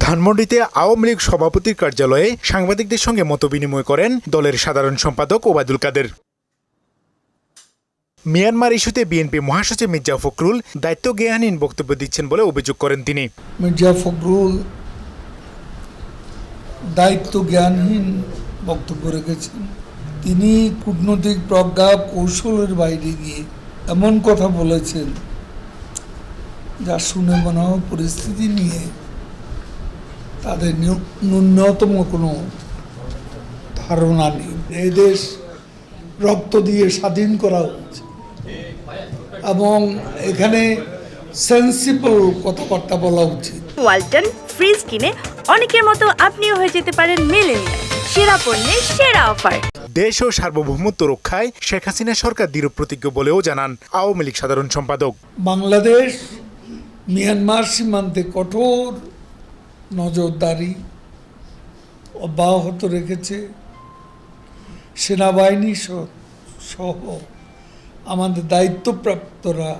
ধানমন্ডিতে আওয়ামী লীগ সভাপতির কার্যালয়ে সাংবাদিকদের সঙ্গে মতবিনিময় করেন দলের সাধারণ সম্পাদক ওবায়দুল কাদের। মিয়ানমার ইস্যুতে বিএনপি মহাসচিব মির্জা ফখরুল দায়িত্ব জ্ঞানহীন বক্তব্য দিচ্ছেন বলে অভিযোগ করেন তিনি। মির্জা ফখরুল দায়িত্ব জ্ঞানহীন বক্তব্য রেখেছেন। তিনি কূটনৈতিক প্রজ্ঞা কৌশলের বাইরে গিয়ে এমন কথা বলেছেন যা শুনে মনে হয় পরিস্থিতি নিয়ে তাদের ন্যূনতম কোনো ধারণা নেই। এই দেশ রক্ত দিয়ে স্বাধীন করা হচ্ছে এবং এখানে সেন্সিবল কথাবার্তা বলা উচিত। ওয়ালটন ফ্রিজ কিনে অনেকের মতো আপনিও হয়ে যেতে পারেন মিলেনিয়াল। সেরা পণ্যের সেরা অফার। দেশ ও সার্বভৌমত্ব রক্ষায় শেখ হাসিনা সরকার দৃঢ়প্রতিজ্ঞ বলেও জানান আওয়ামী লীগ সাধারণ সম্পাদক। বাংলাদেশ মিয়ানমার সীমান্তে কঠোর নজরদারি অব্যাহত রেখেছে। সেনাবাহিনী সহ আমাদের দায়িত্বপ্রাপ্তরা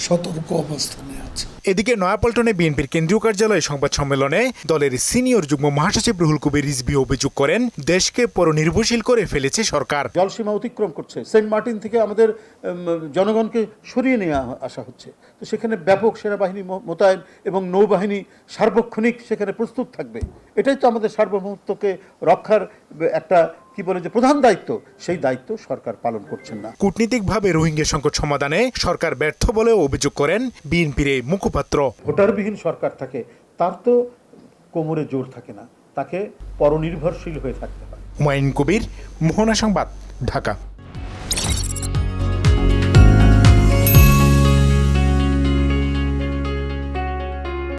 সতর্ক অবস্থানে আছে। এদিকে নয়াপল্টনে বিএনপির কেন্দ্রীয় কার্যালয়ে সংবাদ সম্মেলনে দলের সিনিয়র যুগ্ম মহাসচিব রুহুল কবির রিজভী অভিযোগ করেন, দেশকে পরনির্ভরশীল করে ফেলেছে সরকার। জলসীমা অতিক্রম করছে। সেন্ট মার্টিন থেকে আমাদের জনগণকে সরিয়ে নিয়ে আসা হচ্ছে। তো সেখানে ব্যাপক সেনাবাহিনী মোতায়েন এবং নৌবাহিনী সার্বক্ষণিক সেখানে প্রস্তুত থাকবে। এটাই তো আমাদের সার্বভৌমত্বকে রক্ষার একটা প্রধান দায়িত্ব। সেই দায়িত্ব সরকার পালন করছেন না। কূটনীতিকভাবে রোহিঙ্গা সংকট সমাধানে সরকার ব্যর্থ বলেও অভিযোগ করেন বিএনপির এই মুখপাত্র। ভোটারবিহীন সরকার থাকে, তার তো কোমরে জোর থাকে না, তাকে পরনির্ভরশীল হয়ে থাকতে হয়। হুমায়ুন কবির, মোহনা সংবাদ, ঢাকা।